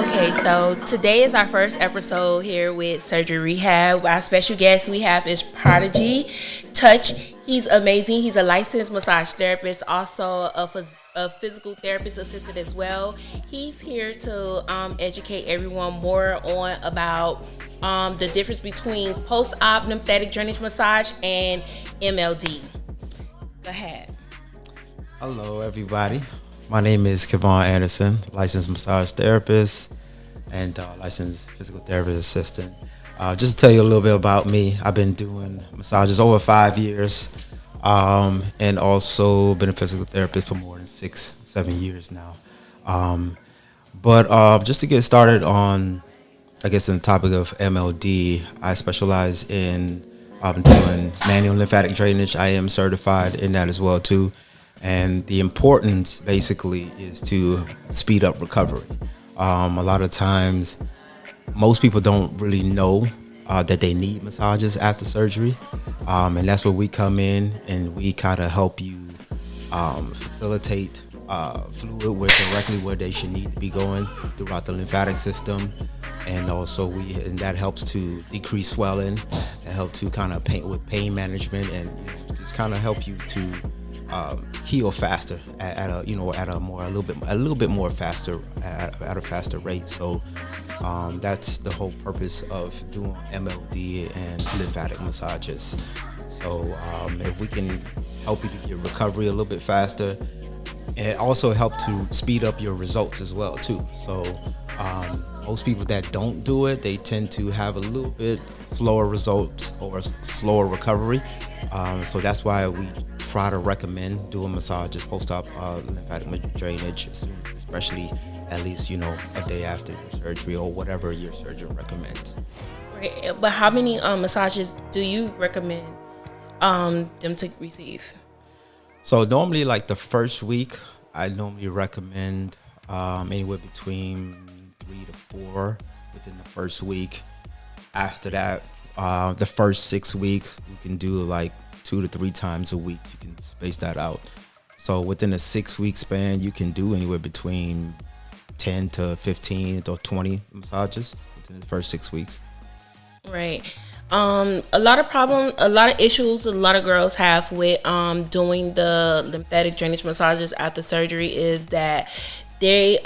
Okay, so today is our first episode here with Surgery Rehab. Our special guest we have is Prodigy Touch. He's amazing. He's a licensed massage therapist, also a physical therapist assistant as well. He's here to educate everyone more on about the difference between post-op lymphatic drainage massage and MLD. Go ahead. Hello, everybody. My name is Kev Anderson, licensed massage therapist and licensed physical therapist assistant. Just to tell you a little bit about me, I've been doing massages over 5 years, and also been a physical therapist for more than 6-7 years now. But just to get started on, I guess, the topic of MLD, I specialize in doing manual lymphatic drainage. I am certified in that as well too. And the importance basically is to speed up recovery. A lot of times, most people don't really know that they need massages after surgery. And that's where we come in and we kind of help you facilitate fluid directly where they should need to be going throughout the lymphatic system. And also and that helps to decrease swelling and help to kind of with pain management and just kind of help you to heal faster at a little bit more faster at a faster rate. So that's the whole purpose of doing MLD and lymphatic massages. So if we can help you to get recovery a little bit faster, and it also helps to speed up your results as well too. So most people that don't do it, they tend to have a little bit slower results or slower recovery. So that's why we try to recommend doing massages post-op lymphatic drainage, especially at least a day after your surgery or whatever your surgeon recommends. Right, but how many massages do you recommend them to receive? So normally, like the first week, I normally recommend anywhere between 3 to 4 within the first week. After that, the first 6 weeks, we can do like 2 to 3 times a week. You can space that out. So within a 6-week span, you can do anywhere between 10 to 15 or 20 massages within the first 6 weeks. Right. A lot of issues a lot of girls have with doing the lymphatic drainage massages after surgery is that they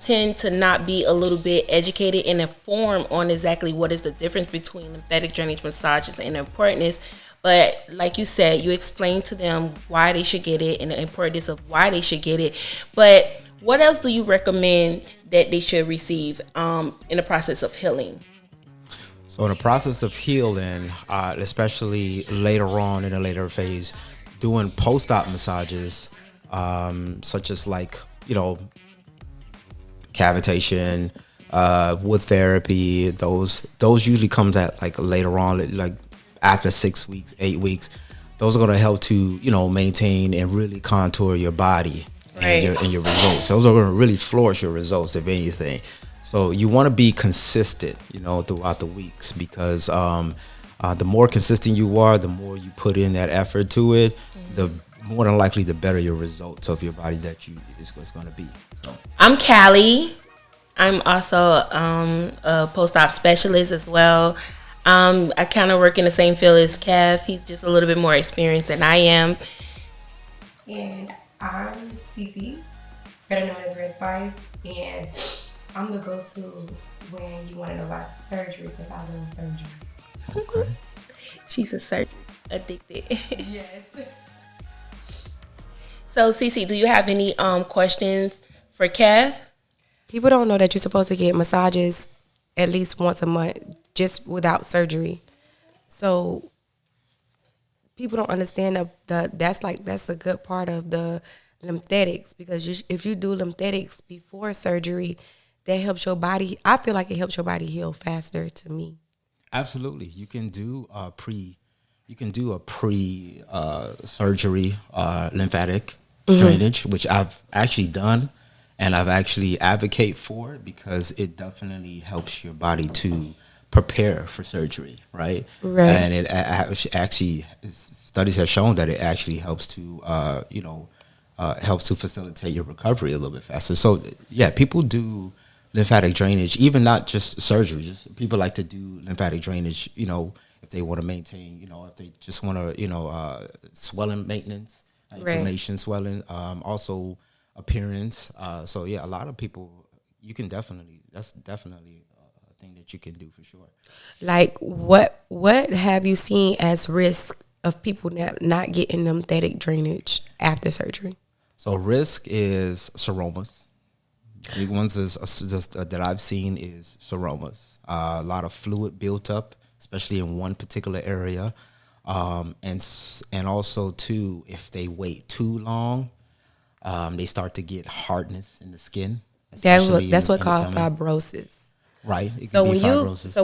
tend to not be a little bit educated and informed on exactly what is the difference between lymphatic drainage massages and the importance. But like you said, you explain to them why they should get it and the importance of why they should get it. But what else do you recommend that they should receive in the process of healing? So in the process of healing, especially later on in a later phase, doing post-op massages, such as cavitation, wood therapy, those usually comes at like later on, like after 6 weeks, 8 weeks. Those are going to help to maintain and really contour your body. Right. and your results. Those are going to really flourish your results, if anything. So you want to be consistent, throughout the weeks, because the more consistent you are, the more you put in that effort to it, the more than likely the better your results of your body is going to be. So. I'm Callie. I'm also a post-op specialist as well. I kind of work in the same field as Kev. He's just a little bit more experienced than I am. And I'm Cece, better known as Red Spice, and I'm the go-to when you want to know about surgery because I love surgery. Okay. She's a surgery addicted. Yes. So, Cece, do you have any questions for Kev? People don't know that you're supposed to get massages at least once a month, just without surgery. So people don't understand that's a good part of the lymphatics, because if you do lymphatics before surgery, that helps your body. I feel like it helps your body heal faster, to me. Absolutely. You can do a pre surgery lymphatic drainage, which I've actually done, and I've actually advocate for it because it definitely helps your body to prepare for surgery, right? Right. And it actually studies have shown that it actually helps to helps to facilitate your recovery a little bit faster. So yeah, people do lymphatic drainage, even not just surgery, just people like to do lymphatic drainage, if they want to maintain, if they just want to, swelling maintenance, inflammation, swelling, also appearance. So yeah, a lot of people, that's definitely a thing that you can do for sure. Like what have you seen as risk of people not getting lymphatic drainage after surgery? So risk is seromas. Big ones that I've seen is seromas. A lot of fluid built up, especially in one particular area, and also too, if they wait too long, they start to get hardness in the skin. That's what called fibrosis. Right. So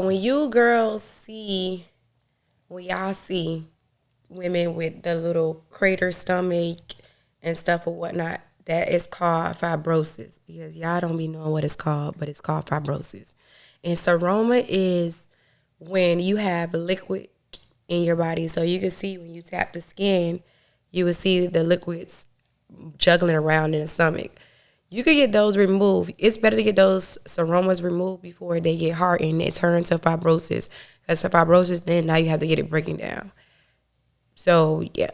when you girls see, when y'all see women with the little crater stomach and stuff or whatnot, that is called fibrosis, because y'all don't be knowing what it's called, but it's called fibrosis. And seroma is when you have liquid in your body. So you can see when you tap the skin, you will see the liquids juggling around in the stomach. You could get those removed. It's better to get those seromas removed before they get hardened and it turns to fibrosis. Because fibrosis, then now you have to get it breaking down. So yeah.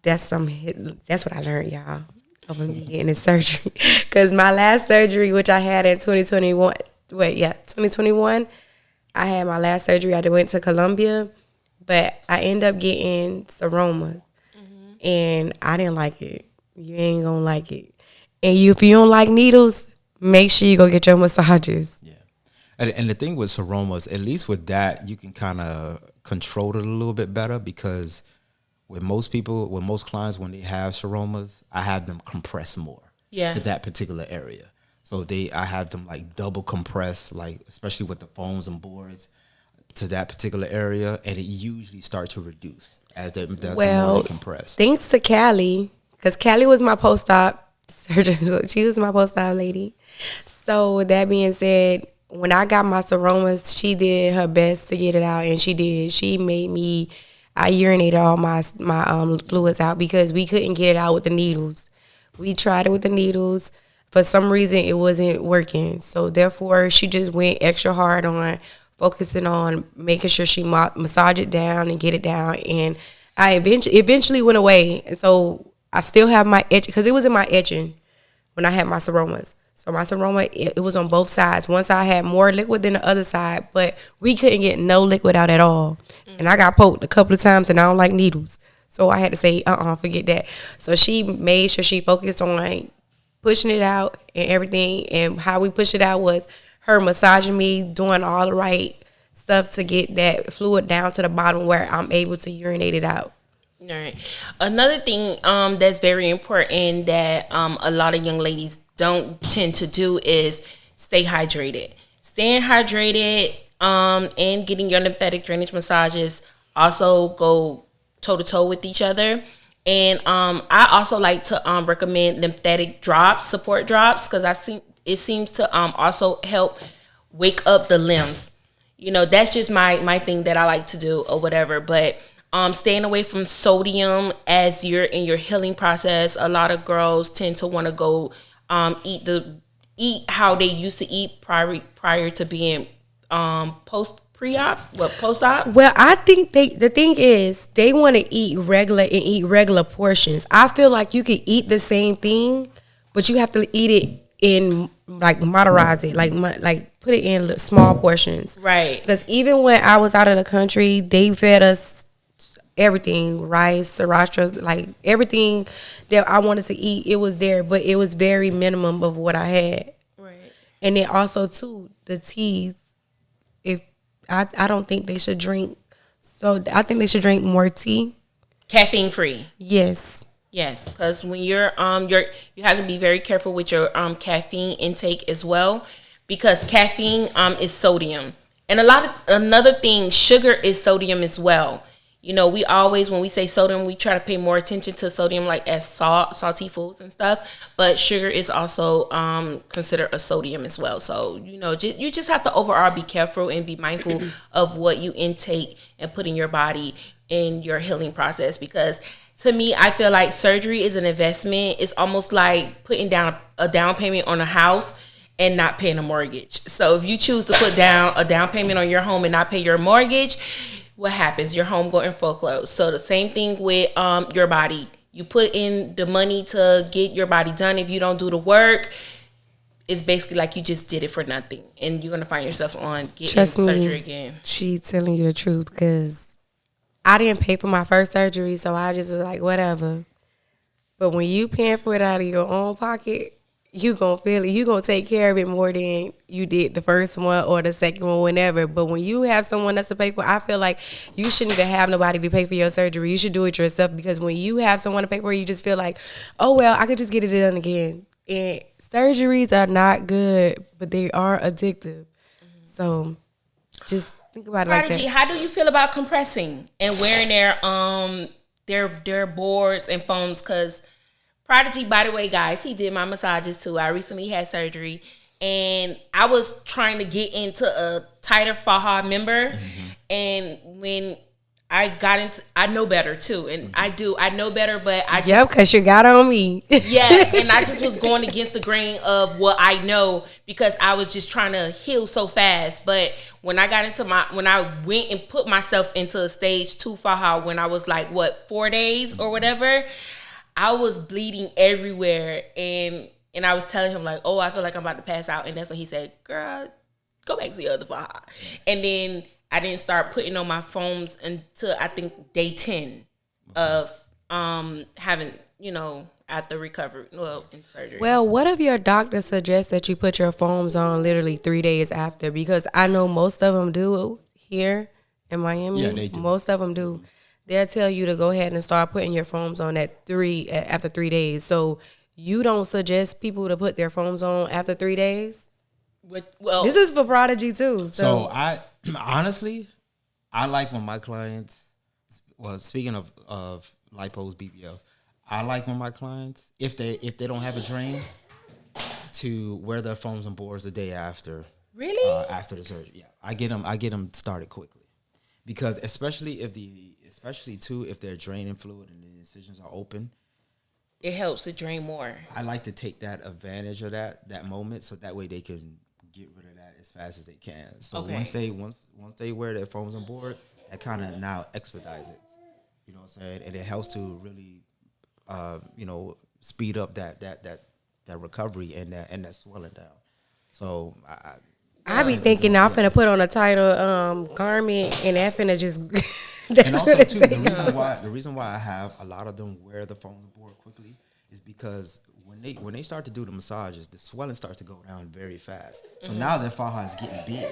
That's what I learned, y'all, over me getting this surgery. Because my last surgery, which I had in 2021, I had my last surgery. I went to Colombia, but I ended up getting seromas, and I didn't like it. You ain't gonna like it. And if you don't like needles, make sure you go get your massages. Yeah, and the thing with seromas, at least with that, you can kind of control it a little bit better, because with most clients, when they have seromas, I have them compress more to that particular area. So I have them like double compress, like especially with the foams and boards, to that particular area, and it usually starts to reduce as the more they compress. Thanks to Callie, because Callie was my post-op surgeon. She was my post-op lady. So with that being said, when I got my seromas, she did her best to get it out, and she did. She made me. I urinated all my fluids out because we couldn't get it out with the needles. We tried it with the needles. For some reason, it wasn't working. So therefore, she just went extra hard on focusing on making sure she massage it down and get it down. And I eventually went away. And so I still have my itch, because it was in my itching when I had my seromas. So my seroma, it was on both sides. One side had more liquid than the other side, but we couldn't get no liquid out at all. And I got poked a couple of times, and I don't like needles. So I had to say, forget that. So she made sure she focused on pushing it out and everything. And how we pushed it out was her massaging me, doing all the right stuff to get that fluid down to the bottom where I'm able to urinate it out. All right. Another thing that's very important that a lot of young ladies don't tend to do is stay hydrated. Staying hydrated and getting your lymphatic drainage massages also go toe-to-toe with each other. And I also like to recommend lymphatic drops, support drops, because it seems to also help wake up the limbs. That's just my thing that I like to do or whatever. But staying away from sodium as you're in your healing process. A lot of girls tend to want to go eat how they used to eat prior to being post-op? Well, I think the thing is they want to eat regular portions. I feel like you could eat the same thing, but you have to eat it in like moderize it, like put it in small portions. Right. Because even when I was out of the country, they fed us everything, rice, sriracha, like everything that I wanted to eat, it was there, but it was very minimum of what I had. Right. And then also too, the teas, if I don't think they should drink, so I think they should drink more tea. Caffeine free. Yes. Yes, because when you have to be very careful with your caffeine intake as well, because caffeine is sodium, and another thing, sugar is sodium as well. We always, when we say sodium, we try to pay more attention to sodium like as salty foods and stuff, but sugar is also considered a sodium as well. So you just have to overall be careful and be mindful of what you intake and put in your body in your healing process, because to me, I feel like surgery is an investment. It's almost like putting down a down payment on a house, and not paying a mortgage. So if you choose to put down a down payment on your home and not pay your mortgage, what happens? Your home go in foreclosure. So the same thing with your body. You put in the money to get your body done. If you don't do the work, it's basically like you just did it for nothing, and you're gonna find yourself on getting surgery again. She telling you the truth, because I didn't pay for my first surgery, so I just was like, whatever. But when you paying for it out of your own pocket, you gonna feel it. You gonna take care of it more than you did the first one or the second one, whenever. But when you have someone else to pay for, I feel like you shouldn't even have nobody to pay for your surgery. You should do it yourself, because when you have someone to pay for it, you just feel like, oh well, I could just get it done again. And surgeries are not good, but they are addictive. So just think about it Prodigy, like that. how do you feel about compressing and wearing their boards and foams? Because Prodigy, by the way, guys, he did my massages too. I recently had surgery, and I was trying to get into a tighter faja member. And when I got into, I know better too, and I know better, but I just, because you got on me. yeah, and I just was going against the grain of what I know, because I was just trying to heal so fast. But when I went and put myself into a stage 2 faja, when I was like, 4 days or whatever, I was bleeding everywhere, and I was telling him like, oh, I feel like I'm about to pass out, and that's when he said, girl, go back to your other faja. And then I didn't start putting on my foams until I think day 10 of having, after recovery, in surgery. Well, what if your doctor suggests that you put your foams on literally 3 days after? Because I know most of them do here in Miami. Yeah, they do. Most of them do. They'll tell you to go ahead and start putting your foams on after 3 days. So you don't suggest people to put their foams on after 3 days? Well, this is for Prodigy too. So I honestly, I like when my clients, well, speaking of lipos, BBLs, I like when my clients, if they don't have a drain, to wear their foams and boards the day after. Really? After the surgery, yeah. I get them started quickly, because especially if they're draining fluid and the incisions are open, it helps to drain more. I like to take that advantage of that moment, so that way they can get rid of that as fast as they can. So Okay. once they wear their foams on board, that kind of now expedites it. You know what I'm saying? And it helps to really, speed up that recovery and that swelling down. So I be thinking I'm finna put on a tighter garment, and that finna just. And also too, the reason why I have a lot of them wear the foams on board quickly is because when they start to do the massages, the swelling starts to go down very fast. So now their faja is getting big,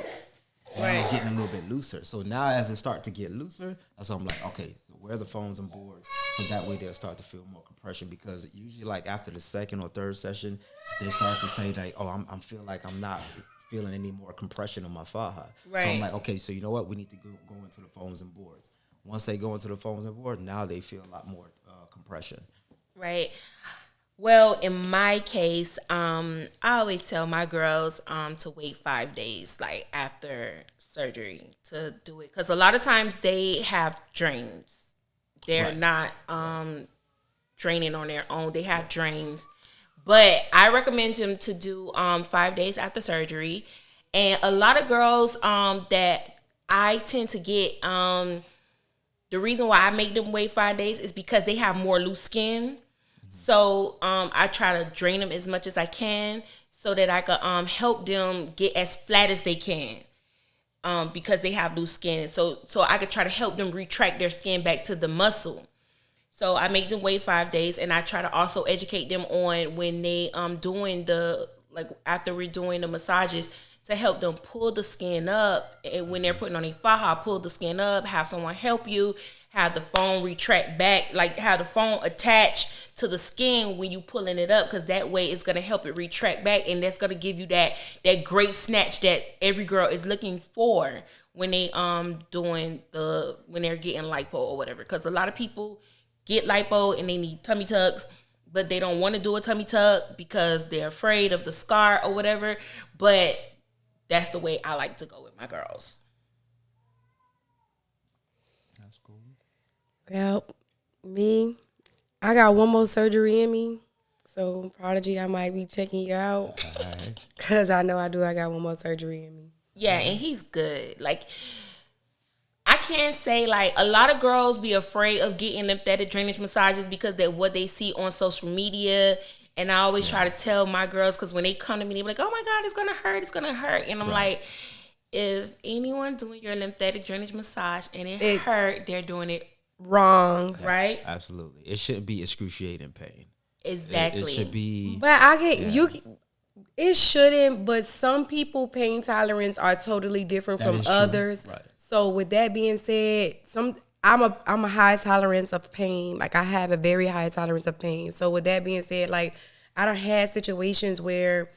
and it's getting a little bit looser. So now as it starts to get looser, that's when I'm like, okay, so wear the foams and boards, so that way they'll start to feel more compression. Because usually, like after the second or third session, they start to say like, oh, I'm feel like I'm not feeling any more compression on my faja. Right. So I'm like, okay, so you know what? We need to go into the foams and boards. Once they go into the foams and boards, now they feel a lot more compression. Right. Well, in my case, I always tell my girls to wait 5 days, like after surgery, to do it, because a lot of times they have drains. They're not draining on their own. They have drains, but I recommend them to do 5 days after surgery. And a lot of girls that I tend to get, the reason why I make them wait 5 days is because they have more loose skin. So I try to drain them as much as I can, so that I can help them get as flat as they can, because they have loose skin. So I could try to help them retract their skin back to the muscle. So I make them wait 5 days, and I try to also educate them on when they doing after we're doing the massages, to help them pull the skin up. And when they're putting on a faja, pull the skin up, have someone help you, have the foam retract back, like have the foam attach to the skin when you pulling it up, because that way it's going to help it retract back, and that's going to give you that great snatch that every girl is looking for when they when they're getting lipo or whatever. Because a lot of people get lipo and they need tummy tucks, but they don't want to do a tummy tuck because they're afraid of the scar or whatever. But that's the way I like to go with my girls. That's cool. Well, me, I got one more surgery in me. So, Prodigy, I might be checking you out. Alright. Because I know I do. I got one more surgery in me. Yeah, and he's good. Like, I can't say, like, a lot of girls be afraid of getting lymphatic drainage massages because of what they see on social media. And I always try to tell my girls, because when they come to me, they're like, oh my God, it's going to hurt. It's going to hurt. And I'm like, if anyone doing your lymphatic drainage massage and it hurt, they're doing it wrong. Right? Absolutely. It shouldn't be excruciating pain. Exactly. It should be. But I get you. It shouldn't. But some people pain tolerance are totally different from others. Right. So with that being said, I'm a high tolerance of pain. Like I have a very high tolerance of pain. So with that being said, like I done had situations where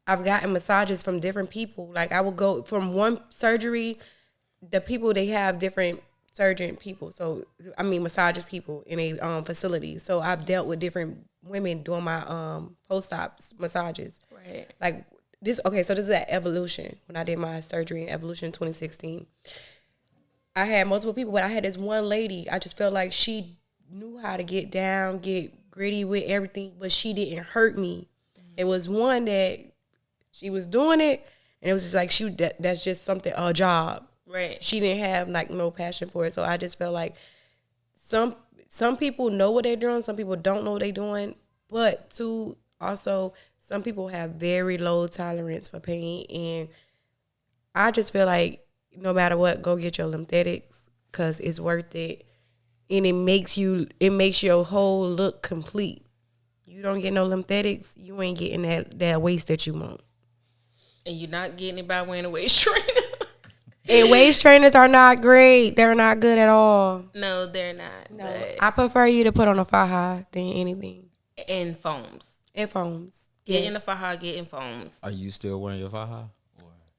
I've gotten massages from different people. Like I will go from one surgery, the people they have different surgeon people. So I mean massages people in a facility. So I've dealt with different women doing my post-op massages. Right. Like this. Okay, so this is at Evolution when I did my surgery in Evolution 2016. I had multiple people, but I had this one lady. I just felt like she knew how to get down, get gritty with everything, but she didn't hurt me. It was one that she was doing it, and it was just like that's just something, a job. Right. She didn't have like no passion for it, so I just felt like some people know what they're doing, some people don't know what they're doing, but too also some people have very low tolerance for pain, and I just feel like no matter what, go get your lymphatics because it's worth it, and it makes your whole look complete. You don't get no lymphatics, you ain't getting that waist that you want. And you're not getting it by wearing a waist trainer. And waist trainers are not great. They're not good at all. No, they're not. No, I prefer you to put on a faja than anything. And foams. And foams. Get in the faja, get in foams. Are you still wearing your faja?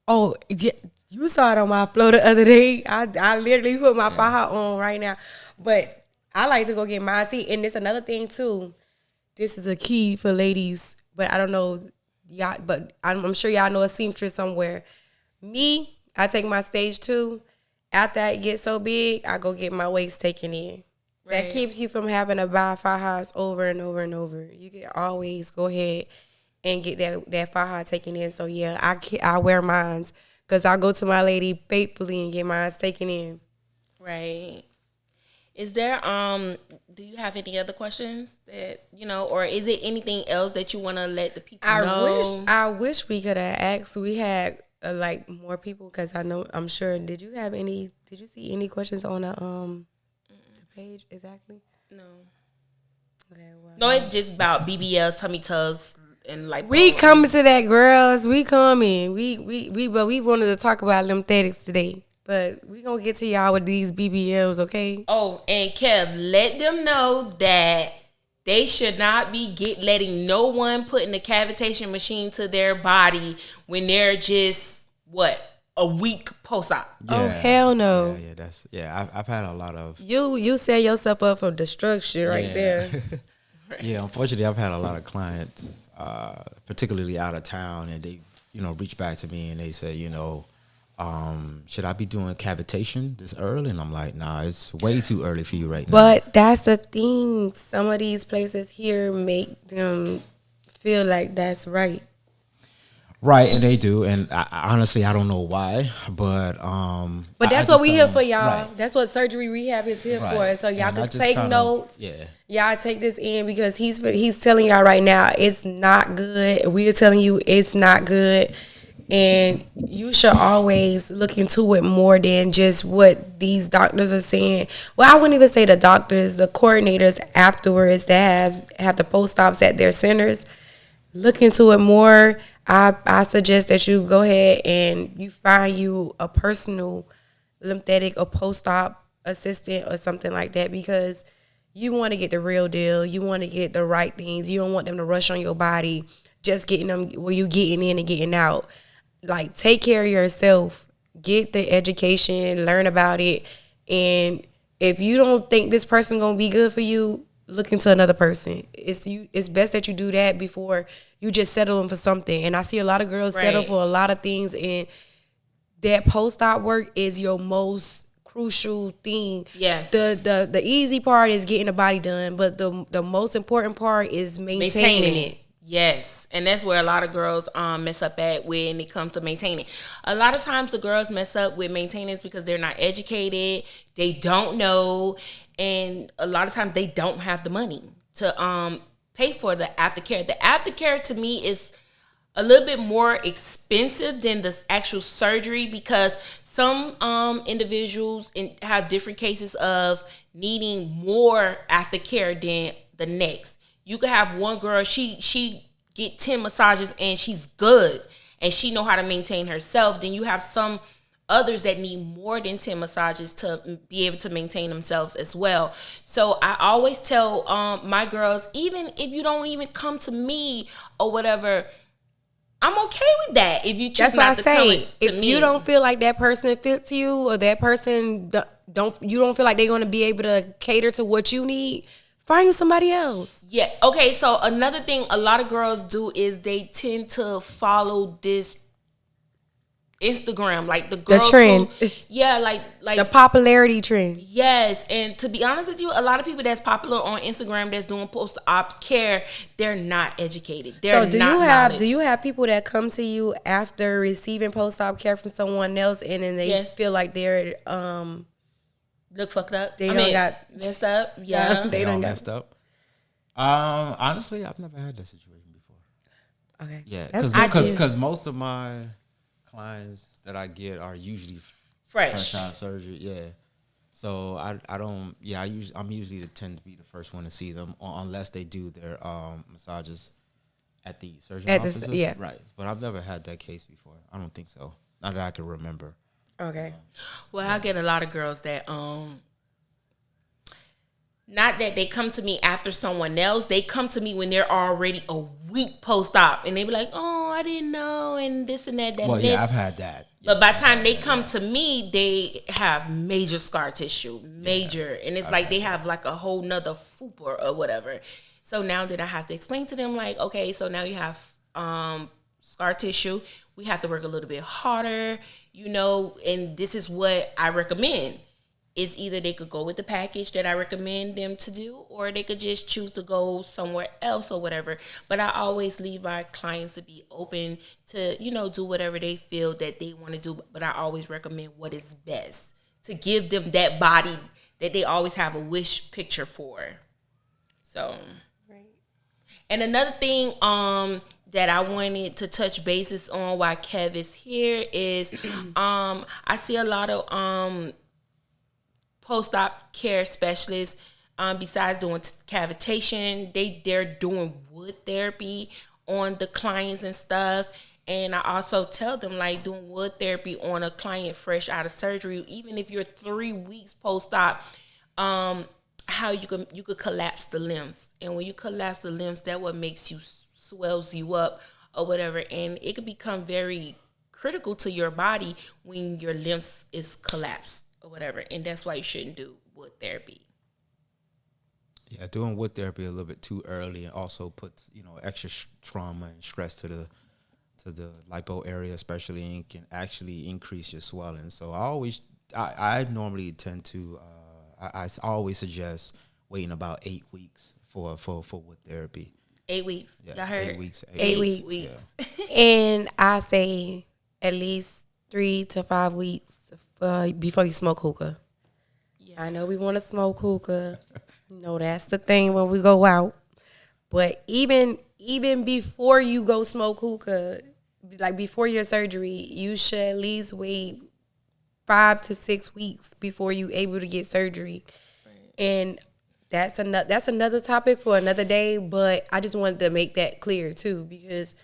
Oh, yeah. You saw it on my flow the other day. I literally put my faja on right now. But I like to go get mine. See, and there's another thing, too. This is a key for ladies, but I don't know, y'all, but I'm sure y'all know a seamstress somewhere. Me, I take my stage 2. After I get so big, I go get my waist taken in. Right. That keeps you from having to buy fajas over and over and over. You can always go ahead and get that faja taken in. So, yeah, I wear mine because I go to my lady faithfully and get mine taken in. Right. Is there, do you have any other questions that, or is it anything else that you want to let the people know? I wish we could have asked. We had, more people because I'm sure. Did you see any questions on the page exactly? No. Okay, well. No, it's just about BBL, tummy tugs, and like. We coming to that, girls. We coming. But we wanted to talk about lymphatics today. But we gonna get to y'all with these BBLs, okay? Oh, and Kev, let them know that they should not be letting no one put in a cavitation machine to their body when they're just a week post-op. Yeah. Oh hell no! Yeah, I've had a lot of. You set yourself up for destruction right there. Yeah, unfortunately, I've had a lot of clients, particularly out of town, and they reach back to me and they say should I be doing cavitation this early? And I'm like, nah, it's way too early for you right now. But that's the thing. Some of these places here make them feel like that's right. Right, and they do. And honestly, I don't know why, but that's what we here for, y'all. Right. That's what surgery rehab is here for. So y'all can take notes. Yeah. Y'all take this in because he's telling y'all right now it's not good. We are telling you it's not good. And you should always look into it more than just what these doctors are saying. Well, I wouldn't even say the doctors, the coordinators afterwards that have the post-ops at their centers. Look into it more. I suggest that you go ahead and you find you a personal lymphatic or post-op assistant or something like that because you want to get the real deal. You want to get the right things. You don't want them to rush on your body, just getting them where you getting in and getting out. Like, take care of yourself, get the education, learn about it, and if you don't think this person gonna be good for you, look into another person. It's best that you do that before you just settle them for something. And I see a lot of girls settle for a lot of things, and that post-op work is your most crucial thing. Yes. The easy part is getting the body done, but the most important part is maintaining it. Yes, and that's where a lot of girls mess up at when it comes to maintaining. A lot of times the girls mess up with maintenance because they're not educated, they don't know, and a lot of times they don't have the money to pay for the aftercare. The aftercare to me is a little bit more expensive than the actual surgery because some individuals have different cases of needing more aftercare than the next. You could have one girl, she get 10 massages and she's good and she know how to maintain herself. Then you have some others that need more than 10 massages to be able to maintain themselves as well. So I always tell my girls, even if you don't even come to me or whatever, I'm okay with that. If you choose not to come to me. If you don't feel like that person fits you or that person don't feel like they're going to be able to cater to what you need, find you somebody else. Yeah. Okay. So another thing a lot of girls do is they tend to follow this Instagram, like the girls the trend. Like the popularity trend. Yes, and to be honest with you, a lot of people that's popular on Instagram that's doing post-op care, they're not educated. They're Do you have people that come to you after receiving post-op care from someone else, and then they feel like they're look fucked up? They got messed up. Yeah, they done messed up. Honestly, I've never had that situation before. Okay. Yeah, because most of my clients that I get are usually fresh out of surgery. Yeah, so I'm usually tend to be the first one to see them unless they do their massages at the surgery offices. Right. But I've never had that case before. I don't think so. Not that I can remember. Okay. Well, I get a lot of girls that not that they come to me after someone else. They come to me when they're already a week post-op. And they be like, oh, I didn't know, and this and that. Well, yeah, I've had that. But by the time they come to me, they have major scar tissue. Major. And it's like they have like a whole nother fupa or whatever. So now that I have to explain to them, like, okay, so now you have scar tissue. We have to work a little bit harder, and this is what I recommend. Is either they could go with the package that I recommend them to do, or they could just choose to go somewhere else or whatever. But I always leave my clients to be open to, do whatever they feel that they want to do. But I always recommend what is best to give them that body that they always have a wish picture for. So, right. And another thing that I wanted to touch bases on while Kev is here is I see a lot of post-op care specialists, besides doing cavitation, they're doing wood therapy on the clients and stuff. And I also tell them, like, doing wood therapy on a client fresh out of surgery, even if you're 3 weeks post-op, how you could collapse the limbs. And when you collapse the limbs, that what makes you swells you up or whatever. And it could become very critical to your body when your limbs is collapsed or whatever, and that's why you shouldn't do wood therapy. Yeah, doing wood therapy a little bit too early and also puts extra trauma and stress to the lipo area, especially, and can actually increase your swelling. So I normally tend to I always suggest waiting about 8 weeks for wood therapy. 8 weeks. Yeah, y'all heard? 8 weeks. 8 weeks. Yeah. And I say at least 3 to 5 weeks before you smoke hookah. Yeah. I know we want to smoke hookah. That's the thing when we go out. But even before you go smoke hookah, like before your surgery, you should at least wait 5 to 6 weeks before you able to get surgery. Right. And that's another topic for another day. But I just wanted to make that clear too, because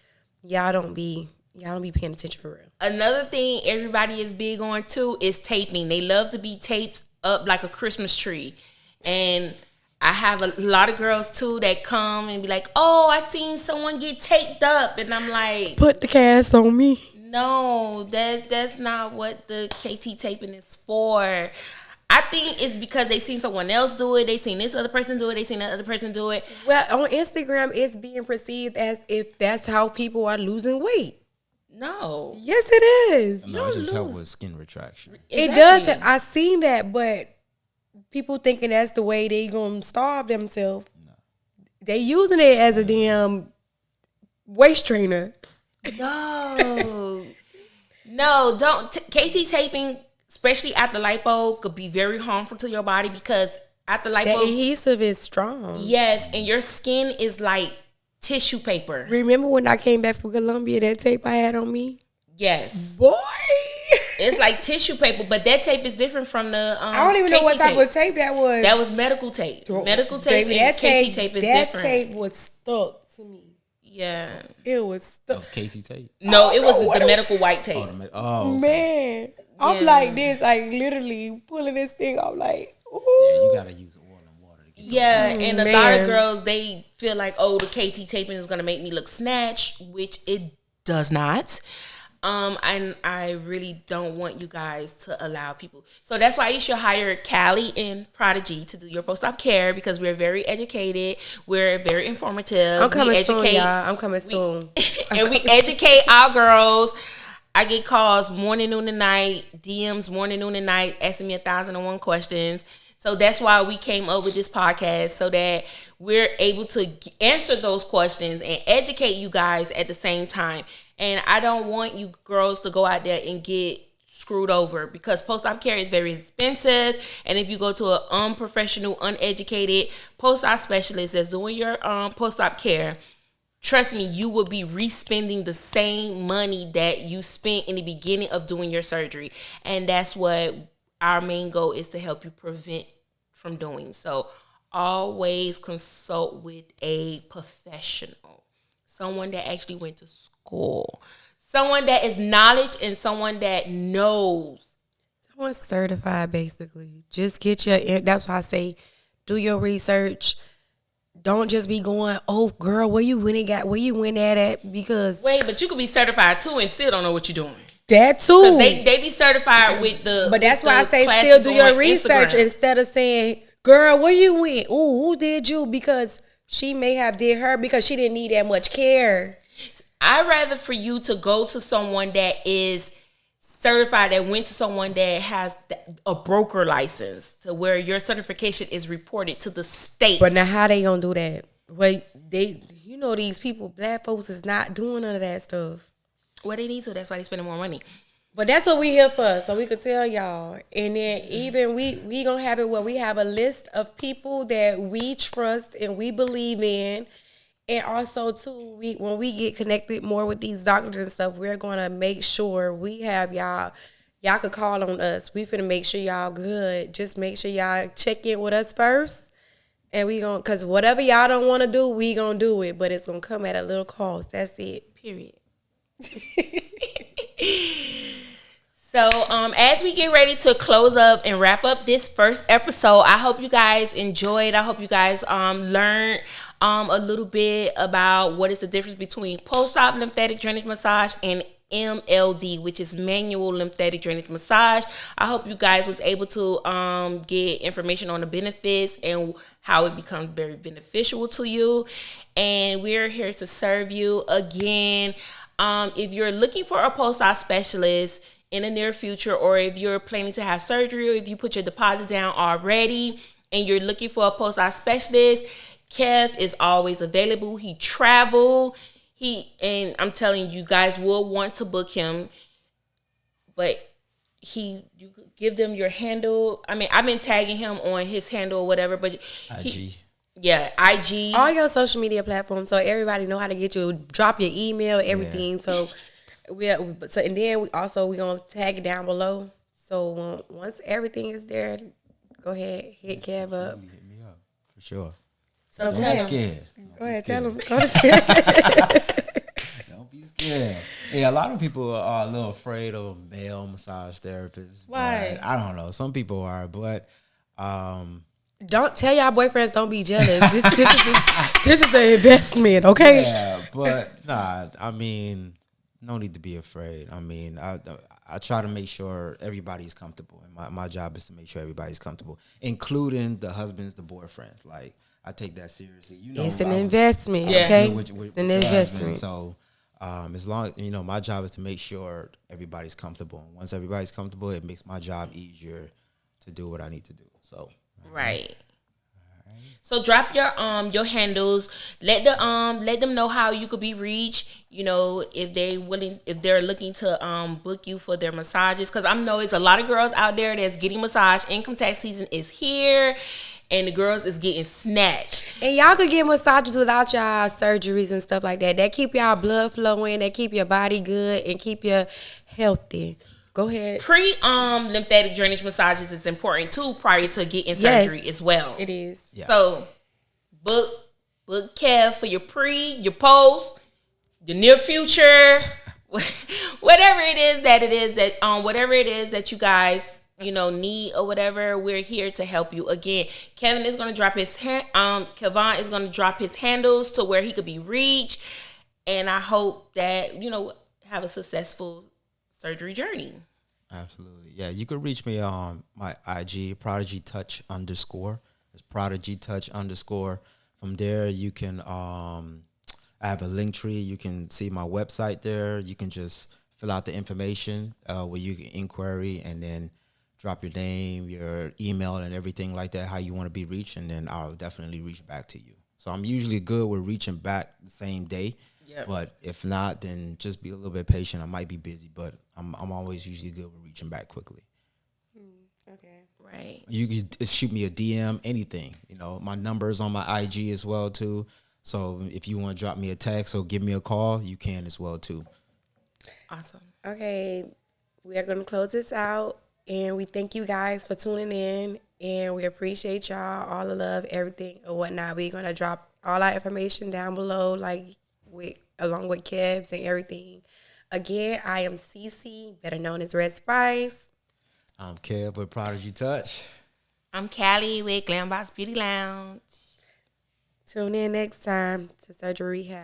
y'all don't be paying attention for real. Another thing everybody is big on too is taping. They love to be taped up like a Christmas tree. And I have a lot of girls too that come and be like, oh, I seen someone get taped up. And I'm like, put the cast on me. No, that's not what the KT taping is for. I think it's because they seen someone else do it. They seen this other person do it. They seen that other person do it. Well, on Instagram, it's being perceived as if that's how people are losing weight. No. Yes, it is. No, it just helps with skin retraction. It does. I seen that, but people thinking that's the way they gonna starve themselves. No. They using it as a damn waist trainer. No. No, don't. KT taping, especially after lipo, could be very harmful to your body because after lipo, the adhesive is strong. Yes, and your skin is like tissue paper. Remember when I came back from Colombia, that tape I had on me? Yes. Boy. It's like tissue paper, but that tape is different from the I don't even know what type of tape that was. That was medical tape. Medical tape Baby, and KT tape is that different. That tape was stuck to me. Yeah. It was stuck. That was KT tape? No, it was the medical white tape. Oh, okay. Man. I'm like this, like literally pulling this thing. I'm like, ooh. Yeah, you got to use oil and water to get and a lot of girls, they feel like, oh, the KT taping is going to make me look snatched, which it does not. And I really don't want you guys to allow people. So that's why you should hire Callie and Prodigy to do your post-op care because we're very educated. We're very informative. I'm coming soon, y'all. I'm coming soon. And we educate our girls. I get calls morning, noon, and night, DMs morning, noon, and night, asking me 1,001 questions. So that's why we came up with this podcast so that we're able to answer those questions and educate you guys at the same time. And I don't want you girls to go out there and get screwed over because post-op care is very expensive. And if you go to an unprofessional, uneducated post-op specialist that's doing your post-op care, trust me, you will be re-spending the same money that you spent in the beginning of doing your surgery. And that's what our main goal is, to help you prevent from doing. So always consult with a professional, someone that actually went to school, someone that is knowledge and someone that knows. Someone certified, basically. Just get that's why I say do your research. Don't just be going, oh girl, where you went at because wait, but you could be certified too and still don't know what you're doing. That too. Because they be certified with the. But that's why I say still do your research Instagram. Instead of saying, girl, where you went? Ooh, who did you? Because she may have did her because she didn't need that much care. I'd rather for you to go to someone that is certified, that went to someone that has a broker license, to where your certification is reported to the state. But now how they gonna do that? Well, these people, black folks is not doing none of that stuff. Well, they need to. That's why they spending more money. But that's what we here for, so we could tell y'all. And then even we gonna have it where we have a list of people that we trust and we believe in. And also too, when we get connected more with these doctors and stuff, we're gonna make sure we have y'all. Y'all could call on us. We finna make sure y'all good. Just make sure y'all check in with us first. And we gonna, cause whatever y'all don't wanna do, we gonna do it. But it's gonna come at a little cost. That's it. Period. So as we get ready to close up and wrap up this first episode, I hope you guys enjoyed. I hope you guys learned a little bit about what is the difference between post-op lymphatic drainage massage and MLD, which is manual lymphatic drainage massage. I hope you guys was able to get information on the benefits and how it becomes very beneficial to you. And we're here to serve you again. If you're looking for a post-op specialist in the near future, or if you're planning to have surgery, or if you put your deposit down already and you're looking for a post-op specialist, Kev is always available. He travel. And I'm telling you, guys will want to book him, but you give them your handle. I mean, I've been tagging him on his handle or whatever, but IG. Yeah, IG. All your social media platforms, so everybody know how to get you. Drop your email, everything. Yeah. And then we gonna tag it down below. So once everything is there, go ahead, hit Kev up. Hit me up for sure. So don't be scared. Go ahead, tell him. Don't be scared. Yeah, a lot of people are a little afraid of male massage therapists. Why? I don't know. Some people are, but don't tell y'all boyfriends. Don't be jealous. This is the investment, okay? Yeah, but nah. I mean, no need to be afraid. I mean, I try to make sure everybody's comfortable, and my job is to make sure everybody's comfortable, including the husbands, the boyfriends. Like, I take that seriously. You know, it's an investment. Yeah. Okay, with it's an investment. So As long my job is to make sure everybody's comfortable. And once everybody's comfortable, it makes my job easier to do what I need to do. So right. So drop your handles. Let them know how you could be reached. If they're looking to book you for their massages, because I know it's a lot of girls out there that's getting massage. Income tax season is here, and the girls is getting snatched. And y'all could get massages without y'all surgeries and stuff like that. That keep y'all blood flowing. That keep your body good and keep you healthy. Go ahead. Lymphatic drainage massages is important too prior to getting surgery as well. It is. Yeah. So book Kev for your your post, your near future, whatever it is that you guys need or whatever. We're here to help you. Again, Kevin is gonna drop Kevon is gonna drop his handles to where he could be reached, and I hope that have a successful surgery journey. Absolutely. Yeah, you can reach me on my IG, Prodigy Touch _. It's Prodigy Touch _. From there, you can, I have a link tree. You can see my website there. You can just fill out the information where you can inquiry and then drop your name, your email, and everything like that, how you want to be reached, and then I'll definitely reach back to you. So I'm usually good with reaching back the same day. Yep. But if not, then just be a little bit patient. I might be busy, but I'm always usually good with reaching back quickly. Okay. Right. You can shoot me a DM, anything. My number is on my IG as well too. So if you want to drop me a text or give me a call, you can as well too. Awesome. Okay, we are going to close this out, and we thank you guys for tuning in, and we appreciate y'all, all the love, everything or whatnot. We're going to drop all our information down below, along with Kev's and everything. Again, I am Cece, better known as Red Spice. I'm Kev with Prodigy Touch. I'm Callie with Glambox Beauty Lounge. Tune in next time to Surgery Rehab.